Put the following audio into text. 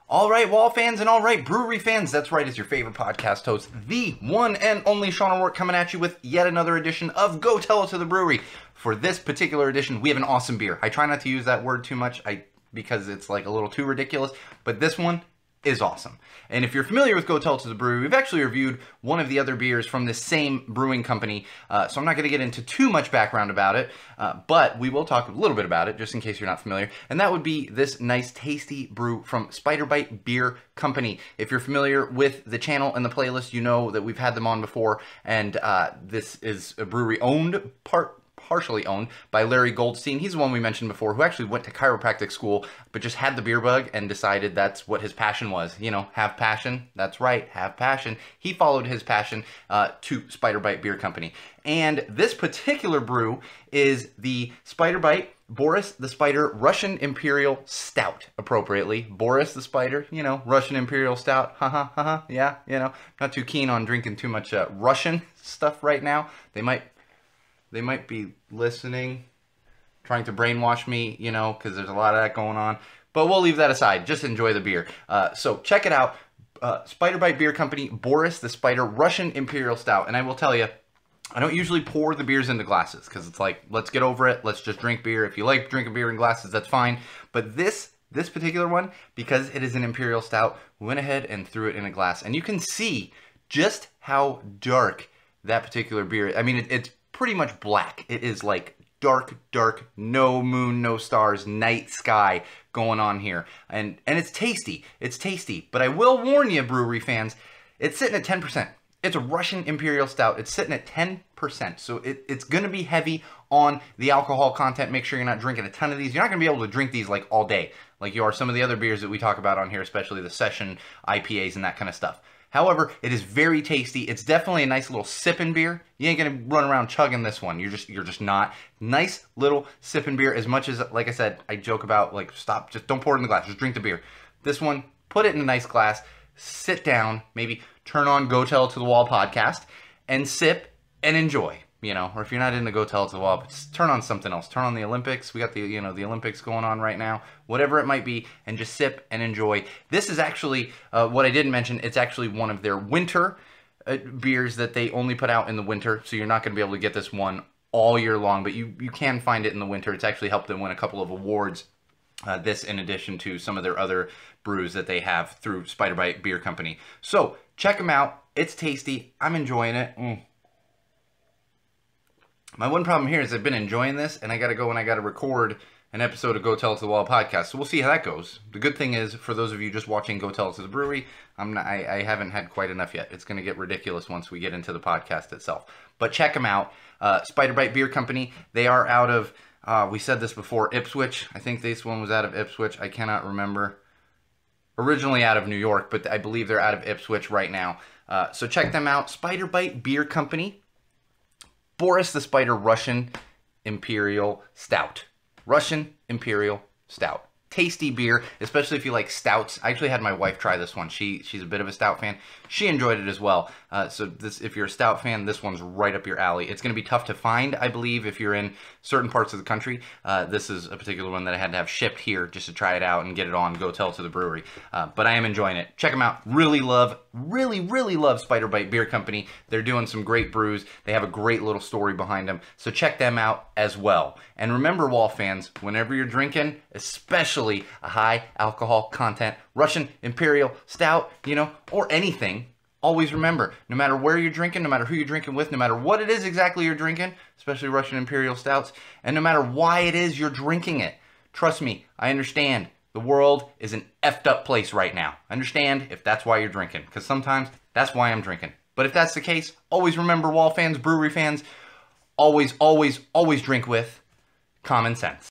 All right, Wall fans and all right, Brewery fans, that's right, it's your favorite podcast host, the one and only Sean O'Rourke, coming at you with yet another edition of Go Tell It to the Brewery. For this particular edition, we have an awesome beer. I try not to use that word too much because it's like a little too ridiculous, but this one is awesome. And if you're familiar with Go Tell It to the Brewery, we've actually reviewed one of the other beers from this same brewing company, so I'm not going to get into too much background about it, but we will talk a little bit about it, just in case you're not familiar, and that would be this nice, tasty brew from Spider Bite Beer Company. If you're familiar with the channel and the playlist, you know that we've had them on before, and this is a brewery partially owned by Larry Goldstein. He's the one we mentioned before, who actually went to chiropractic school, but just had the beer bug and decided that's what his passion was. You know, have passion. That's right, have passion. He followed his passion to Spider Bite Beer Company. And this particular brew is the Spider Bite Boris the Spider Russian Imperial Stout, appropriately. Boris the Spider, you know, Russian Imperial Stout. Haha, yeah, you know, not too keen on drinking too much Russian stuff right now. They might be listening, trying to brainwash me, you know, because there's a lot of that going on. But we'll leave that aside. Just enjoy the beer. So check it out. Spider Bite Beer Company, Boris the Spider Russian Imperial Stout. And I will tell you, I don't usually pour the beers into glasses because it's like, let's get over it. Let's just drink beer. If you like drinking beer in glasses, that's fine. But this particular one, because it is an Imperial Stout, we went ahead and threw it in a glass. And you can see just how dark that particular beer is. I mean, it's pretty much black. It is like dark, no moon, no stars, night sky going on here. And it's tasty. It's tasty. But I will warn you, brewery fans, it's sitting at 10%. It's a Russian Imperial Stout. It's sitting at 10%. So it's going to be heavy on the alcohol content. Make sure you're not drinking a ton of these. You're not going to be able to drink these like all day, like you are some of the other beers that we talk about on here, especially the session IPAs and that kind of stuff. However, it is very tasty. It's definitely a nice little sipping beer. You ain't gonna run around chugging this one. You're just not. Nice little sipping beer. As much as, like I said, I joke about like, stop, just don't pour it in the glass. Just drink the beer. This one, put it in a nice glass, sit down, maybe turn on Go Tell It to the Wall podcast, and sip and enjoy. You know, or if you're not into Go Tell It to the Wall, just turn on something else. Turn on the Olympics. We got the, you know, the Olympics going on right now. Whatever it might be, and just sip and enjoy. This is actually, what I didn't mention, it's actually one of their winter beers that they only put out in the winter, so you're not going to be able to get this one all year long, but you can find it in the winter. It's actually helped them win a couple of awards, this in addition to some of their other brews that they have through Spider Bite Beer Company. So, check them out. It's tasty. I'm enjoying it. My one problem here is I've been enjoying this, and I got to go and I got to record an episode of Go Tell It to the Wall podcast. So we'll see how that goes. The good thing is, for those of you just watching Go Tell It to the Brewery, I haven't had quite enough yet. It's going to get ridiculous once we get into the podcast itself. But check them out. Spider Bite Beer Company. They are out of, we said this before, Ipswich. I think this one was out of Ipswich. I cannot remember. Originally out of New York, but I believe they're out of Ipswich right now. So check them out. Spider Bite Beer Company. Boris the Spider Russian Imperial Stout. Russian Imperial Stout. Tasty beer, especially if you like stouts. I actually had my wife try this one. She's a bit of a stout fan. She enjoyed it as well. So if you're a stout fan, this one's right up your alley. It's going to be tough to find, I believe, if you're in certain parts of the country. This is a particular one that I had to have shipped here just to try it out and get it on Go Tell It to the Brewery. But I am enjoying it. Check them out. Really love Spider Bite Beer Company. They're doing some great brews. They have a great little story behind them. So check them out as well. And remember, Wall fans, whenever you're drinking, especially a high alcohol content Russian Imperial Stout, you know, or anything, always remember, no matter where you're drinking, no matter who you're drinking with, no matter what it is exactly you're drinking, especially Russian Imperial Stouts, and no matter why it is you're drinking it, trust me, I understand. The world is an effed up place right now. I understand if that's why you're drinking, because sometimes that's why I'm drinking. But if that's the case, always remember, Wall fans, brewery fans, always drink with common sense.